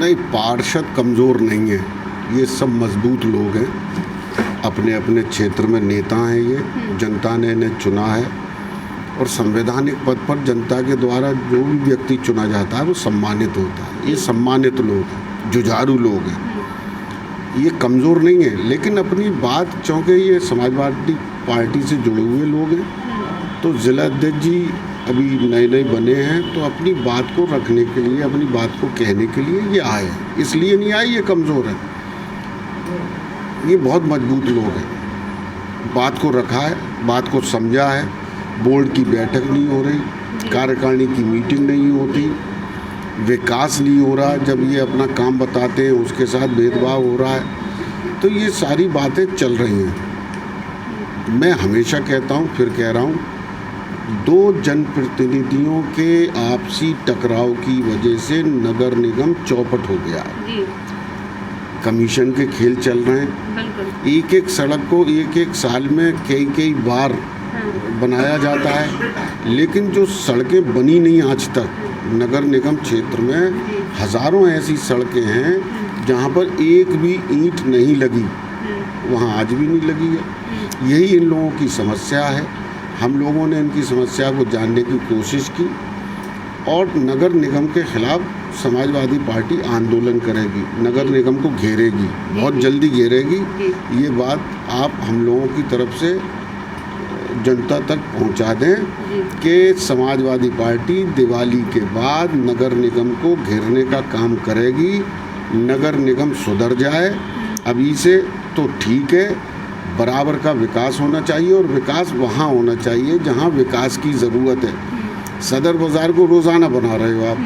नहीं, पार्षद कमज़ोर नहीं है, ये सब मजबूत लोग हैं, अपने अपने क्षेत्र में नेता हैं। ये जनता ने इन्हें चुना है और संवैधानिक पद पर जनता के द्वारा जो भी व्यक्ति चुना जाता है वो सम्मानित होता है। ये सम्मानित लोग हैं, जुझारू लोग हैं, ये कमज़ोर नहीं है। लेकिन अपनी बात, चूँकि ये समाजवादी पार्टी से जुड़े हुए लोग हैं, तो जिला अध्यक्ष जी अभी नए नए बने हैं, तो अपनी बात को रखने के लिए, अपनी बात को कहने के लिए ये आए हैं। इसलिए नहीं आए ये कमज़ोर हैं, ये बहुत मजबूत लोग हैं। बात को रखा है, बात को समझा है। बोर्ड की बैठक नहीं हो रही, कार्यकारिणी की मीटिंग नहीं होती, विकास नहीं हो रहा, जब ये अपना काम बताते हैं उसके साथ भेदभाव हो रहा है। तो ये सारी बातें चल रही हैं। मैं हमेशा कहता हूँ, फिर कह रहा हूँ, दो जनप्रतिनिधियों के आपसी टकराव की वजह से नगर निगम चौपट हो गया है। कमीशन के खेल चल रहे हैं। एक एक सड़क को एक एक साल में कई बार बनाया जाता है, लेकिन जो सड़कें बनी नहीं आज तक, नगर निगम क्षेत्र में हज़ारों ऐसी सड़कें हैं जहाँ पर एक भी ईंट नहीं लगी, वहाँ आज भी नहीं लगी है। यही इन लोगों की समस्या है। हम लोगों ने इनकी समस्या को जानने की कोशिश की और नगर निगम के खिलाफ समाजवादी पार्टी आंदोलन करेगी, नगर निगम को घेरेगी, बहुत जल्दी घेरेगी। ये बात आप हम लोगों की तरफ से जनता तक पहुंचा दें कि समाजवादी पार्टी दिवाली के बाद नगर निगम को घेरने का काम करेगी। नगर निगम सुधर जाए अभी से तो ठीक है, बराबर का विकास होना चाहिए और विकास वहाँ होना चाहिए जहाँ विकास की ज़रूरत है। सदर बाज़ार को रोज़ाना बना रहे हो आप,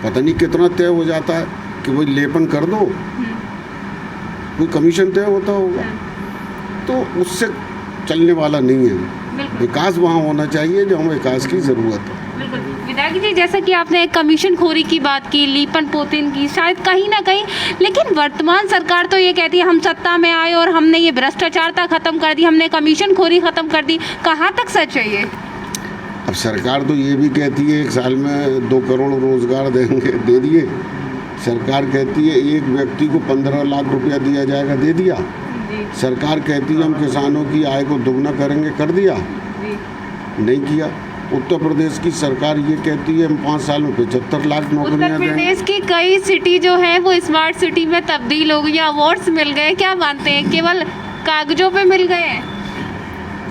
पता नहीं कितना तय हो जाता है कि वही लेपन कर दो, कोई कमीशन तय होता होगा, तो उससे चलने वाला नहीं है। विकास वहाँ होना चाहिए जहाँ विकास की ज़रूरत है। बिल्कुल विधायक जी, जैसा कि आपने कमीशन खोरी की बात की, लीपन पोतन की, शायद कहीं ना कहीं, लेकिन वर्तमान सरकार तो ये कहती है हम सत्ता में आए और हमने ये भ्रष्टाचारता ख़त्म कर दी, हमने कमीशन खोरी ख़त्म कर दी। कहाँ तक सच है ये? अब सरकार तो ये भी कहती है 1 साल में 2 करोड़ रोज़गार देंगे, दे दिए। सरकार कहती है एक व्यक्ति को 15 लाख रुपया दिया जाएगा, दे दिया। सरकार कहती है हम किसानों की आय को दोगुना करेंगे, कर दिया, नहीं किया। उत्तर प्रदेश की सरकार ये कहती है हम 5 साल में 75 लाख नौकरियां देंगे। उत्तर प्रदेश की कई सिटी जो है वो स्मार्ट सिटी में तब्दील हो गई, अवार्ड्स मिल गए, क्या मानते हैं? केवल कागजों पे मिल गए हैं?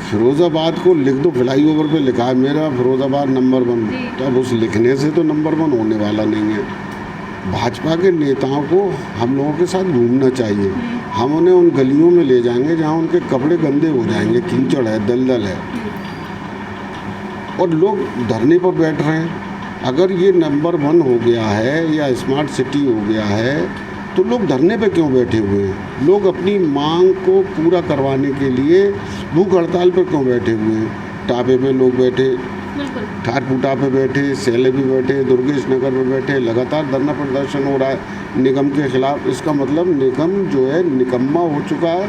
फिरोजाबाद को लिख दो, फ्लाईओवर पे लिखा है मेरा फिरोजाबाद नंबर 1, तो अब उस लिखने से तो नंबर 1 होने वाला नहीं है। भाजपा के नेताओं को हम लोगों के साथ घूमना चाहिए। हम उन्हें उन गलियों में ले जाएंगे जहाँ उनके कपड़े गंदे हो जाएंगे, कीचड़ है, दलदल है, और लोग धरने पर बैठ रहे हैं। अगर ये नंबर 1 हो गया है या स्मार्ट सिटी हो गया है तो लोग धरने पे क्यों बैठे हुए हैं? लोग अपनी मांग को पूरा करवाने के लिए भूख हड़ताल पर क्यों बैठे हुए हैं? टापे पे लोग बैठे, ठारपुटा पे बैठे, सेले भी बैठे, दुर्गेश नगर में बैठे, लगातार धरना प्रदर्शन हो रहा है निगम के खिलाफ। इसका मतलब निगम जो है निकम्मा हो चुका है,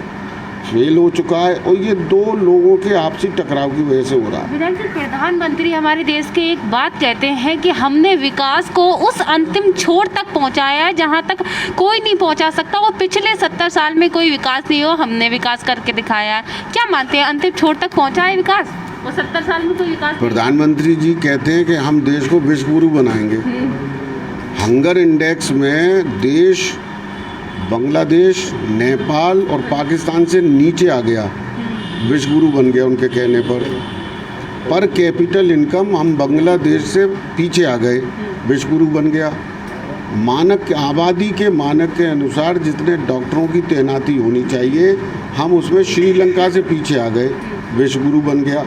फेल हो चुका है, और ये 2 लोगों के आपसी टकराव की वजह से हो रहा है। विधायक जी, प्रधानमंत्री हमारे देश के एक बात कहते हैं कि हमने विकास को उस अंतिम छोर तक पहुंचाया है जहां तक कोई नहीं पहुंचा सकता। वो पिछले 70 साल में कोई विकास नहीं हो, हमने विकास करके दिखाया है। क्या मानते हैं, अंतिम छोर तक पहुंचा है विकास? वो 70 साल में कोई विकास? प्रधानमंत्री जी कहते हैं कि हम देश को विश्व गुरु बनाएंगे। हंगर इंडेक्स में देश बांग्लादेश, नेपाल और पाकिस्तान से नीचे आ गया, विश्व गुरु बन गया उनके कहने पर कैपिटल इनकम हम बांग्लादेश से पीछे आ गए, विश्व गुरु बन गया। मानक आबादी के मानक के अनुसार जितने डॉक्टरों की तैनाती होनी चाहिए हम उसमें श्रीलंका से पीछे आ गए, विश्व गुरु बन गया।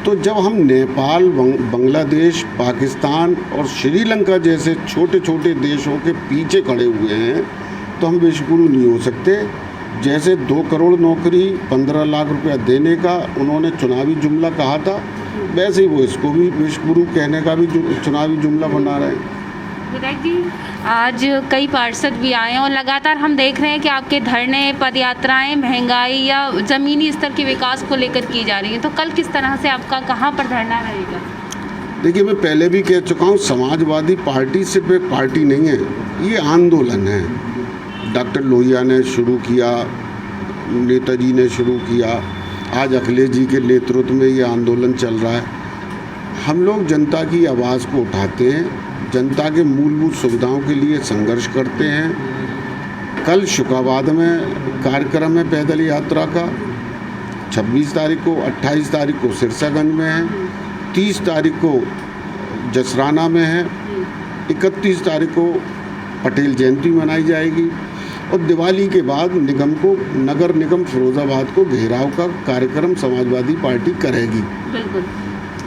तो जब हम नेपाल, बांग्लादेश, पाकिस्तान और श्रीलंका जैसे छोटे छोटे देशों के पीछे खड़े हुए हैं तो हम विश्व गुरु नहीं हो सकते। जैसे 2 करोड़ नौकरी, 15 लाख रुपया देने का उन्होंने चुनावी जुमला कहा था, वैसे ही वो इसको भी विश्व गुरु कहने का भी चुनावी जुमला बना रहे हैं। विधायक जी, आज कई पार्षद भी आए हैं और लगातार हम देख रहे हैं कि आपके धरने, पदयात्राएं महंगाई या ज़मीनी स्तर के विकास को लेकर की जा रही हैं, तो कल किस तरह से आपका कहाँ पर धरना रहेगा? देखिए, मैं पहले भी कह चुका हूँ, समाजवादी पार्टी सिर्फ एक पार्टी नहीं है, ये आंदोलन है। डॉक्टर लोहिया ने शुरू किया, नेताजी ने शुरू किया, आज अखिलेश जी के नेतृत्व में ये आंदोलन चल रहा है। हम लोग जनता की आवाज़ को उठाते हैं, जनता के मूलभूत सुविधाओं के लिए संघर्ष करते हैं। कल शुकाबाद में कार्यक्रम है पैदल यात्रा का, 26 तारीख को, 28 तारीख को सिरसागंज में है, 30 तारीख को जसराना में है, 31 तारीख को पटेल जयंती मनाई जाएगी और दिवाली के बाद नगर निगम फिरोजाबाद को घेराव का कार्यक्रम समाजवादी पार्टी करेगी। बिल्कुल।